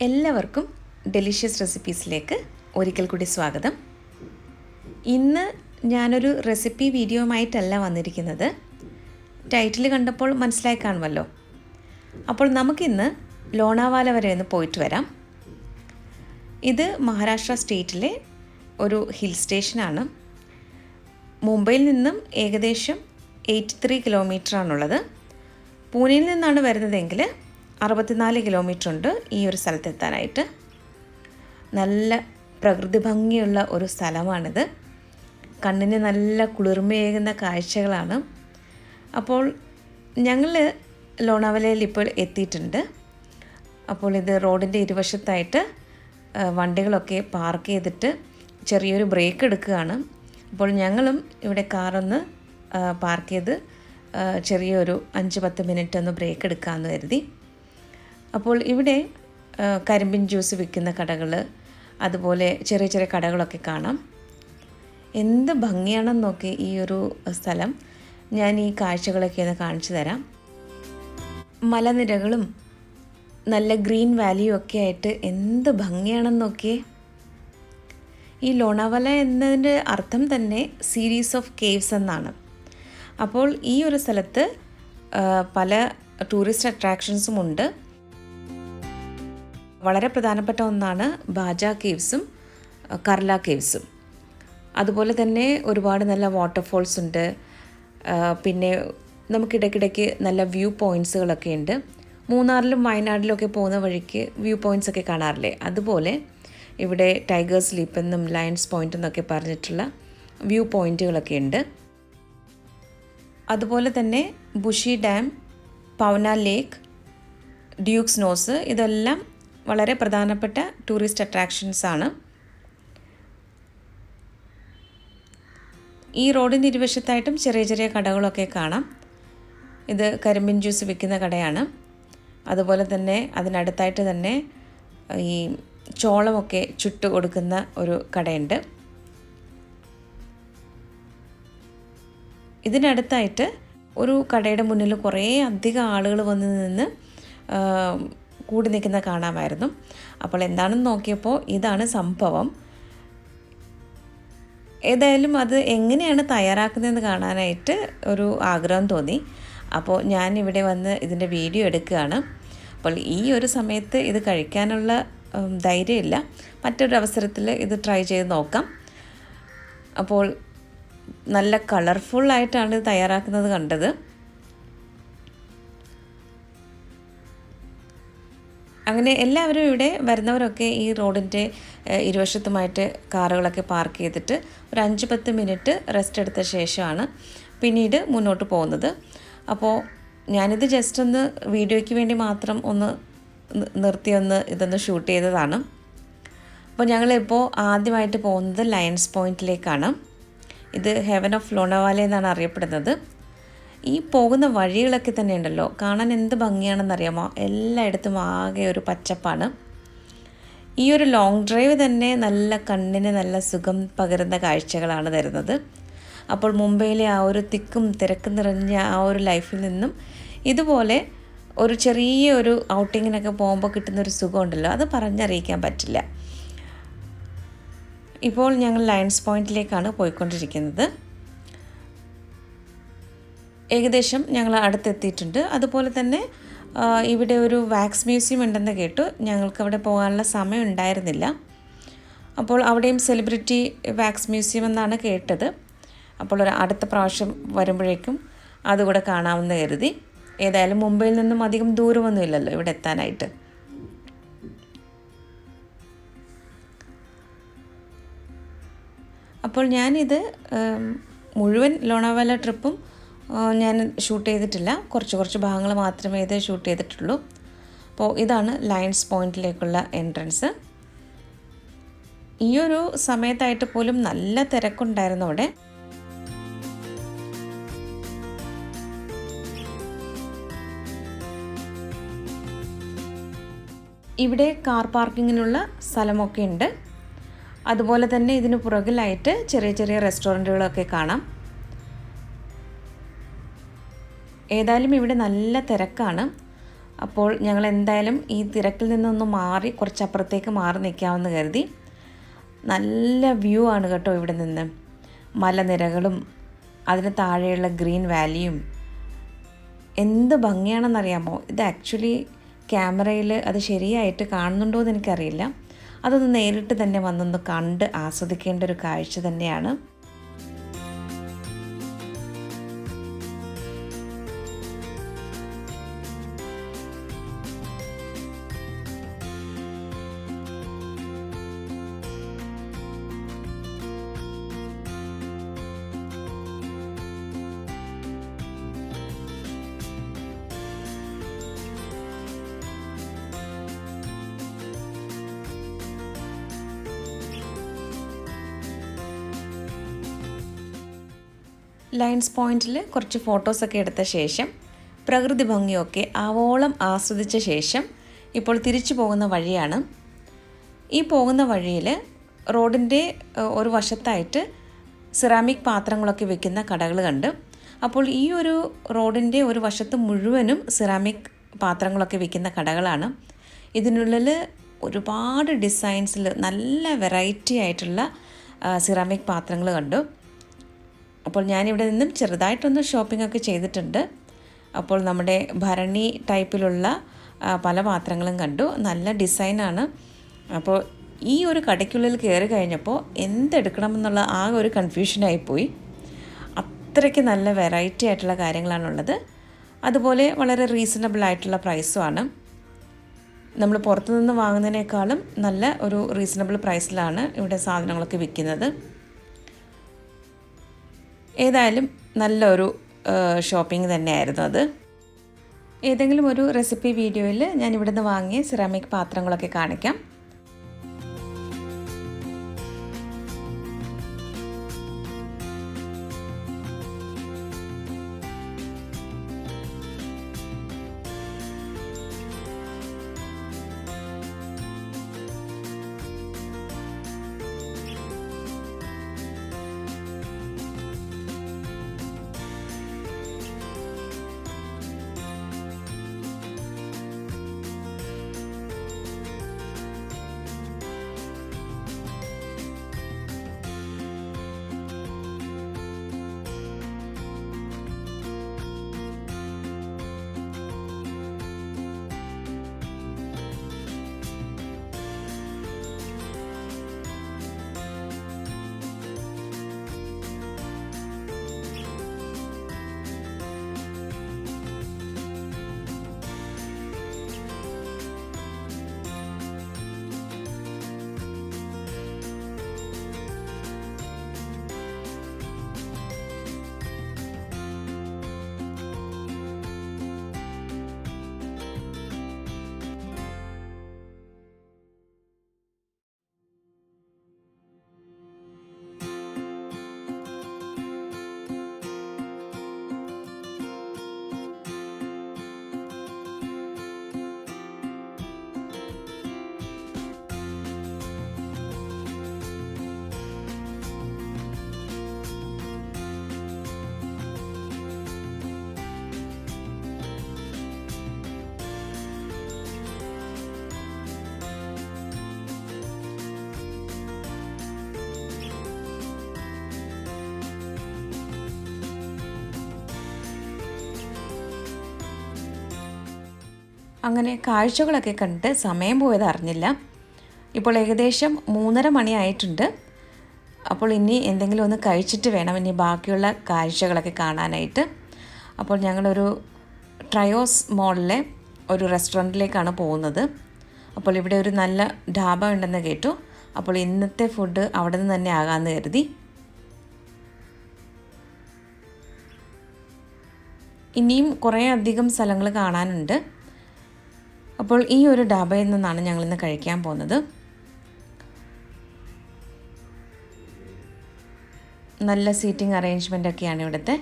എല്ലാവർക്കും ഡെലിഷ്യസ് റെസിപ്പീസിലേക്ക് ഒരിക്കൽ കൂടി സ്വാഗതം. ഇന്ന് ഞാനൊരു റെസിപ്പി വീഡിയോയുമായിട്ടല്ല വന്നിരിക്കുന്നത്. ടൈറ്റിൽ കണ്ടപ്പോൾ മനസ്സിലായി കാണുമല്ലോ. അപ്പോൾ നമുക്കിന്ന് ലോണാവാല വരെ ഒന്ന് പോയിട്ട് വരാം. ഇത് മഹാരാഷ്ട്ര സ്റ്റേറ്റിലെ ഒരു ഹിൽ സ്റ്റേഷനാണ്. മുംബൈയിൽ നിന്നും ഏകദേശം 83 കിലോമീറ്ററാണുള്ളത്. പൂനെയിൽ നിന്നാണ് വരുന്നതെങ്കിൽ 64 കിലോമീറ്റർ ഉണ്ട് ഈ ഒരു സ്ഥലത്തെത്താനായിട്ട്. നല്ല പ്രകൃതി ഭംഗിയുള്ള ഒരു സ്ഥലമാണിത്. കണ്ണിന് നല്ല കുളിർമയേകുന്ന കാഴ്ചകളാണ്. അപ്പോൾ ഞങ്ങൾ ലോണാവലയിൽ ഇപ്പോൾ എത്തിയിട്ടുണ്ട്. അപ്പോൾ ഇത് റോഡിൻ്റെ ഇരുവശത്തായിട്ട് വണ്ടികളൊക്കെ പാർക്ക് ചെയ്തിട്ട് ചെറിയൊരു ബ്രേക്ക് എടുക്കുകയാണ്. അപ്പോൾ ഞങ്ങളും ഇവിടെ കാറൊന്ന് പാർക്ക് ചെയ്ത് ചെറിയൊരു 5-10 മിനിറ്റ് ഒന്ന് ബ്രേക്ക് എടുക്കാമെന്ന് കരുതി. അപ്പോൾ ഇവിടെ കരിമ്പിൻ ജ്യൂസ് വിൽക്കുന്ന കടകൾ, അതുപോലെ ചെറിയ ചെറിയ കടകളൊക്കെ കാണാം. എന്ത് ഭംഗിയാണെന്ന് നോക്കി ഈ ഒരു സ്ഥലം. ഞാൻ ഈ കാഴ്ചകളൊക്കെ ഒന്ന് കാണിച്ചു തരാം. മലനിരകളും നല്ല ഗ്രീൻ വാലിയും ഒക്കെ ആയിട്ട് എന്ത് ഭംഗിയാണെന്ന് നോക്കിയേ. ഈ ലോണാവാല എന്നതിൻ്റെ അർത്ഥം തന്നെ സീരീസ് ഓഫ് കേവ്സ് എന്നാണ്. അപ്പോൾ ഈ ഒരു സ്ഥലത്ത് പല ടൂറിസ്റ്റ് അട്രാക്ഷൻസും ഉണ്ട്. വളരെ പ്രധാനപ്പെട്ട ഒന്നാണ് ഭാജ കേവ്സും കർല കേവ്സും. അതുപോലെ തന്നെ ഒരുപാട് നല്ല വാട്ടർഫോൾസ് ഉണ്ട്. പിന്നെ നമുക്കിടയ്ക്കിടയ്ക്ക് നല്ല വ്യൂ പോയിൻറ്റ്സുകളൊക്കെ ഉണ്ട്. മൂന്നാറിലും വയനാട്ടിലൊക്കെ പോകുന്ന വഴിക്ക് വ്യൂ പോയിൻറ്റ്സ് ഒക്കെ കാണാറില്ലേ, അതുപോലെ ഇവിടെ ടൈഗേഴ്സ് ലീപ്പ് എന്നും ലയൺസ് പോയിൻ്റ് എന്നൊക്കെ പറഞ്ഞിട്ടുള്ള വ്യൂ പോയിൻറ്റുകളൊക്കെ ഉണ്ട്. അതുപോലെ തന്നെ BhushiDam, പവ്ന ലേക്ക്, ഡ്യൂക്സ് നോസ്, ഇതെല്ലാം വളരെ പ്രധാനപ്പെട്ട ടൂറിസ്റ്റ് അട്രാക്ഷൻസ് ആണ്. ഈ റോഡിൻ്റെ ഇരുവശത്തായിട്ടും ചെറിയ ചെറിയ കടകളൊക്കെ കാണാം. ഇത് കരിമ്പിൻ ജ്യൂസ് വിൽക്കുന്ന കടയാണ്. അതുപോലെ തന്നെ അതിനടുത്തായിട്ട് തന്നെ ഈ ചോളമൊക്കെ ചുട്ട് കൊടുക്കുന്ന ഒരു കടയുണ്ട്. ഇതിനടുത്തായിട്ട് ഒരു കടയുടെ മുന്നിൽ കുറേ അധികം ആളുകൾ വന്ന് നിന്ന് കൂടി നിൽക്കുന്ന കാണാമായിരുന്നു. അപ്പോൾ എന്താണെന്ന് നോക്കിയപ്പോൾ ഇതാണ് സംഭവം. ഏതായാലും അത് എങ്ങനെയാണ് തയ്യാറാക്കുന്നതെന്ന് കാണാനായിട്ട് ഒരു ആഗ്രഹം തോന്നി. അപ്പോൾ ഞാൻ ഇവിടെ വന്ന് ഇതിൻ്റെ വീഡിയോ എടുക്കുകയാണ്. അപ്പോൾ ഈ ഒരു സമയത്ത് ഇത് കഴിക്കാനുള്ള ധൈര്യമില്ല. മറ്റൊരു അവസരത്തിൽ ഇത് ട്രൈ ചെയ്ത് നോക്കാം. അപ്പോൾ നല്ല കളർഫുള്ളായിട്ടാണ് ഇത് തയ്യാറാക്കുന്നത് കണ്ടത്. അങ്ങനെ എല്ലാവരും ഇവിടെ വരുന്നവരൊക്കെ ഈ റോഡിൻ്റെ ഇരുവശത്തുമായിട്ട് കാറുകളൊക്കെ പാർക്ക് ചെയ്തിട്ട് ഒരു 5-10 മിനിറ്റ് റെസ്റ്റ് എടുത്ത ശേഷമാണ് പിന്നീട് മുന്നോട്ട് പോകുന്നത്. അപ്പോൾ ഞാനിത് ജസ്റ്റ് ഒന്ന് വീഡിയോയ്ക്ക് വേണ്ടി മാത്രം ഒന്ന് ഇതൊന്ന് ഷൂട്ട് ചെയ്തതാണ്. അപ്പോൾ ഞങ്ങളിപ്പോൾ ആദ്യമായിട്ട് പോകുന്നത് ലയൺസ് പോയിൻറ്റിലേക്കാണ്. ഇത് ഹെവൻ ഓഫ് ലോണാവാല എന്നാണ് അറിയപ്പെടുന്നത്. ഈ പോകുന്ന വഴികളൊക്കെ തന്നെ ഉണ്ടല്ലോ, കാണാൻ എന്ത് ഭംഗിയാണെന്നറിയാമോ. എല്ലായിടത്തും ആകെ ഒരു പച്ചപ്പാണ്. ഈ ഒരു ലോങ് ഡ്രൈവ് തന്നെ നല്ല കണ്ണിന് നല്ല സുഖം പകരുന്ന കാഴ്ചകളാണ് തരുന്നത്. അപ്പോൾ മുംബൈയിലെ ആ ഒരു തിക്കും തിരക്കും നിറഞ്ഞ ആ ഒരു ലൈഫിൽ നിന്നും ഇതുപോലെ ഒരു ചെറിയൊരു ഔട്ടിങ്ങിനൊക്കെ പോകുമ്പോൾ കിട്ടുന്നൊരു സുഖമുണ്ടല്ലോ, അത് പറഞ്ഞറിയിക്കാൻ പറ്റില്ല. ഇപ്പോൾ ഞങ്ങൾ ലയൺസ് പോയിൻറ്റിലേക്കാണ് പോയിക്കൊണ്ടിരിക്കുന്നത്. ഏകദേശം ഞങ്ങൾ അടുത്തെത്തിയിട്ടുണ്ട്. അതുപോലെ തന്നെ ഇവിടെ ഒരു വാക്സ് മ്യൂസിയം ഉണ്ടെന്ന് കേട്ടു. ഞങ്ങൾക്ക് അവിടെ പോകാനുള്ള സമയം ഉണ്ടായിരുന്നില്ല. അപ്പോൾ അവിടെയും സെലിബ്രിറ്റി വാക്സ് മ്യൂസിയം എന്നാണ് കേട്ടത്. അപ്പോൾ അടുത്ത പ്രാവശ്യം വരുമ്പോഴേക്കും അതുകൂടെ കാണാമെന്ന് കരുതി. ഏതായാലും മുംബൈയിൽ നിന്നും അധികം ദൂരമൊന്നുമില്ലല്ലോ ഇവിടെ എത്താനായിട്ട്. അപ്പോൾ ഞാനിത് മുഴുവൻ ലോണാവാല ട്രിപ്പും ഞാൻ ഷൂട്ട് ചെയ്തിട്ടില്ല. കുറച്ച് ഭാഗങ്ങൾ മാത്രമേ ഇത് ഷൂട്ട് ചെയ്തിട്ടുള്ളൂ. അപ്പോൾ ഇതാണ് ലയൺസ് പോയിൻറ്റിലേക്കുള്ള എൻട്രൻസ്. ഈ ഒരു സമയത്തായിട്ട് പോലും നല്ല തിരക്കുണ്ടായിരുന്നു അവിടെ. ഇവിടെ കാർ പാർക്കിങ്ങിനുള്ള സ്ഥലമൊക്കെ ഉണ്ട്. അതുപോലെ തന്നെ ഇതിന് പുറകിലായിട്ട് ചെറിയ ചെറിയ റെസ്റ്റോറൻറ്റുകളൊക്കെ കാണാം. ഏതായാലും ഇവിടെ നല്ല തിരക്കാണ്. അപ്പോൾ ഞങ്ങൾ എന്തായാലും ഈ തിരക്കിൽ നിന്നൊന്ന് മാറി കുറച്ചപ്പുറത്തേക്ക് മാറി നിൽക്കാമെന്ന് കരുതി. നല്ല വ്യൂ ആണ് കേട്ടോ ഇവിടെ നിന്ന്. മലനിരകളും അതിന് താഴെയുള്ള ഗ്രീൻ വാലിയും എന്ത് ഭംഗിയാണെന്നറിയാമോ. ഇത് ആക്ച്വലി ക്യാമറയിൽ അത് ശരിയായിട്ട് കാണുന്നുണ്ടോ എന്ന് എനിക്കറിയില്ല. അതൊന്ന് നേരിട്ട് തന്നെ വന്നൊന്ന് കണ്ട് ആസ്വദിക്കേണ്ട ഒരു കാഴ്ച തന്നെയാണ്. ലയൺസ് പോയിൻറ്റിൽ കുറച്ച് ഫോട്ടോസൊക്കെ എടുത്ത ശേഷം പ്രകൃതി ഭംഗിയൊക്കെ ആവോളം ആസ്വദിച്ച ശേഷം ഇപ്പോൾ തിരിച്ചു പോകുന്ന വഴിയാണ്. ഈ പോകുന്ന വഴിയിൽ റോഡിൻ്റെ ഒരു വശത്തായിട്ട് സിറാമിക് പാത്രങ്ങളൊക്കെ വെക്കുന്ന കടകൾ കണ്ട്. അപ്പോൾ ഈ ഒരു റോഡിൻ്റെ ഒരു വശത്ത് മുഴുവനും സിറാമിക് പാത്രങ്ങളൊക്കെ വെക്കുന്ന കടകളാണ്. ഇതിനുള്ളിൽ ഒരുപാട് ഡിസൈൻസിൽ നല്ല വെറൈറ്റി ആയിട്ടുള്ള സിറാമിക് പാത്രങ്ങൾ കണ്ടു. അപ്പോൾ ഞാനിവിടെ നിന്നും ചെറുതായിട്ടൊന്ന് ഷോപ്പിംഗ് ഒക്കെ ചെയ്തിട്ടുണ്ട്. അപ്പോൾ നമ്മുടെ ഭരണി ടൈപ്പിലുള്ള പല പാത്രങ്ങളും കണ്ടു. നല്ല ഡിസൈനാണ്. അപ്പോൾ ഈ ഒരു കടയ്ക്കുള്ളിൽ കയറി കഴിഞ്ഞപ്പോൾ എന്തെടുക്കണമെന്നുള്ള ആ ഒരു കൺഫ്യൂഷനായിപ്പോയി. അത്രയ്ക്ക് നല്ല വെറൈറ്റി ആയിട്ടുള്ള കാര്യങ്ങളാണുള്ളത്. അതുപോലെ വളരെ റീസണബിൾ ആയിട്ടുള്ള പ്രൈസുമാണ്. നമ്മൾ പുറത്തുനിന്ന് വാങ്ങുന്നതിനേക്കാളും നല്ല ഒരു റീസണബിൾ പ്രൈസിലാണ് ഇവിടെ സാധനങ്ങളൊക്കെ വിൽക്കുന്നത്. ഏതായാലും നല്ലൊരു ഷോപ്പിംഗ് തന്നെയായിരുന്നു അത്. ഏതെങ്കിലും ഒരു റെസിപ്പി വീഡിയോയിൽ ഞാൻ ഇവിടുന്ന് വാങ്ങിയ സിറാമിക് പാത്രങ്ങളൊക്കെ കാണിക്കാം. അങ്ങനെ കാഴ്ചകളൊക്കെ കണ്ട് സമയം പോയത് അറിഞ്ഞില്ല. ഇപ്പോൾ ഏകദേശം 3:30 മണിയായിട്ടുണ്ട്. അപ്പോൾ ഇനി എന്തെങ്കിലും ഒന്ന് കഴിച്ചിട്ട് വേണം ഇനി ബാക്കിയുള്ള കാഴ്ചകളൊക്കെ കാണാനായിട്ട്. അപ്പോൾ ഞങ്ങളൊരു ട്രയോസ് മോളിലെ ഒരു റെസ്റ്റോറൻറ്റിലേക്കാണ് പോകുന്നത്. അപ്പോൾ ഇവിടെ ഒരു നല്ല ഢാബ ഉണ്ടെന്ന് കേട്ടു. അപ്പോൾ ഇന്നത്തെ ഫുഡ് അവിടെ നിന്ന് തന്നെ ആകാമെന്ന് കരുതി. ഇനിയും കുറേ അധികം സ്ഥലങ്ങൾ കാണാനുണ്ട്. അപ്പോൾ ഈ ഒരു ഢാബയിൽ നിന്നാണ് ഞങ്ങളിന്ന് കഴിക്കാൻ പോകുന്നത്. നല്ല സീറ്റിംഗ് അറേഞ്ച്മെൻ്റ് ഒക്കെയാണ് ഇവിടുത്തെ.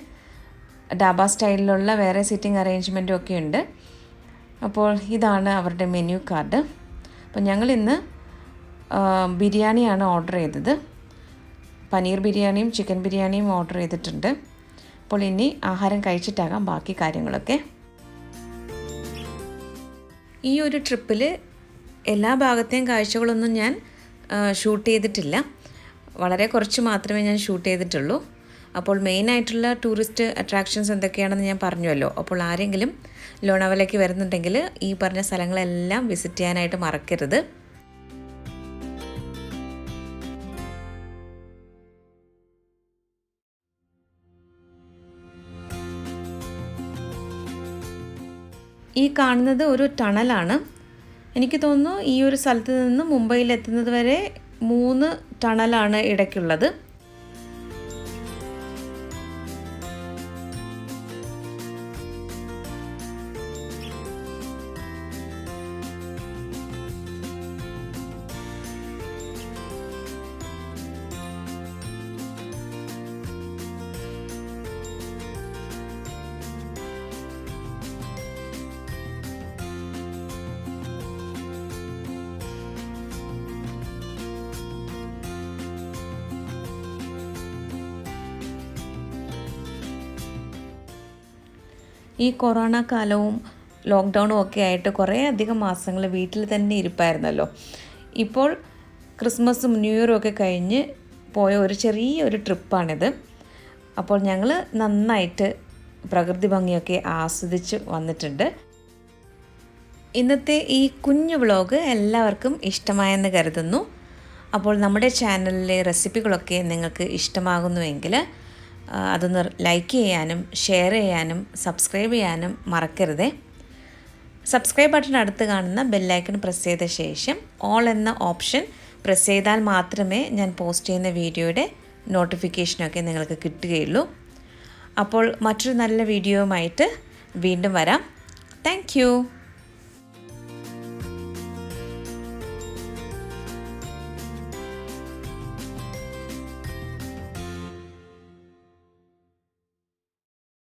ഢാബ സ്റ്റൈലിലുള്ള വേറെ സീറ്റിംഗ് അറേഞ്ച്മെൻറ്റും ഒക്കെ ഉണ്ട്. അപ്പോൾ ഇതാണ് അവരുടെ മെനു കാർഡ്. അപ്പോൾ ഞങ്ങളിന്ന് ബിരിയാണിയാണ് ഓർഡർ ചെയ്തത്. പനീർ ബിരിയാണിയും ചിക്കൻ ബിരിയാണിയും ഓർഡർ ചെയ്തിട്ടുണ്ട്. അപ്പോൾ ഇനി ആഹാരം കഴിച്ചിട്ടാകാം ബാക്കി കാര്യങ്ങളൊക്കെ. ഈ ഒരു ട്രിപ്പിൽ എല്ലാ ഭാഗത്തെയും കാഴ്ചകളൊന്നും ഞാൻ ഷൂട്ട് ചെയ്തിട്ടില്ല. വളരെ കുറച്ച് മാത്രമേ ഞാൻ ഷൂട്ട് ചെയ്തിട്ടുള്ളൂ. അപ്പോൾ മെയിനായിട്ടുള്ള ടൂറിസ്റ്റ് അട്രാക്ഷൻസ് എന്തൊക്കെയാണെന്ന് ഞാൻ പറഞ്ഞുവല്ലോ. അപ്പോൾ ആരെങ്കിലും ലോണാവലയ്ക്ക് വരുന്നുണ്ടെങ്കിൽ ഈ പറഞ്ഞ സ്ഥലങ്ങളെല്ലാം വിസിറ്റ് ചെയ്യാനായിട്ട് മറക്കരുത്. ഈ കാണുന്നത് ഒരു ടണലാണ്. എനിക്ക് തോന്നുന്നു ഈ ഒരു സ്ഥലത്ത് നിന്ന് മുംബൈയിൽ എത്തുന്നത് വരെ 3 ടണലാണ് ഇടയ്ക്കുള്ളത്. ഈ കൊറോണ കാലവും ലോക്ക്ഡൗണും ഒക്കെ ആയിട്ട് കുറേ അധികം മാസങ്ങൾ വീട്ടിൽ തന്നെ ഇരിപ്പായിരുന്നല്ലോ. ഇപ്പോൾ ക്രിസ്മസും ന്യൂ ഇയറും ഒക്കെ കഴിഞ്ഞ് പോയ ഒരു ചെറിയൊരു ട്രിപ്പാണിത്. അപ്പോൾ ഞങ്ങൾ നന്നായിട്ട് പ്രകൃതി ഭംഗിയൊക്കെ ആസ്വദിച്ച് വന്നിട്ടുണ്ട്. ഇന്നത്തെ ഈ കുഞ്ഞു വ്ളോഗ് എല്ലാവർക്കും ഇഷ്ടമായെന്ന് കരുതുന്നു. അപ്പോൾ നമ്മുടെ ചാനലിലെ റെസിപ്പികളൊക്കെ നിങ്ങൾക്ക് ഇഷ്ടമാകുന്നുവെങ്കിൽ അതൊന്ന് ലൈക്ക് ചെയ്യാനും ഷെയർ ചെയ്യാനും സബ്സ്ക്രൈബ് ചെയ്യാനും മറക്കരുതേ. സബ്സ്ക്രൈബ് ബട്ടൺ അടുത്ത് കാണുന്ന ബെല്ലൈക്കൺ പ്രസ് ചെയ്ത ശേഷം ഓൾ എന്ന ഓപ്ഷൻ പ്രസ് ചെയ്താൽ മാത്രമേ ഞാൻ പോസ്റ്റ് ചെയ്യുന്ന വീഡിയോയുടെ നോട്ടിഫിക്കേഷനൊക്കെ നിങ്ങൾക്ക് കിട്ടുകയുള്ളൂ. അപ്പോൾ മറ്റൊരു നല്ല വീഡിയോയുമായിട്ട് വീണ്ടും വരാം. താങ്ക്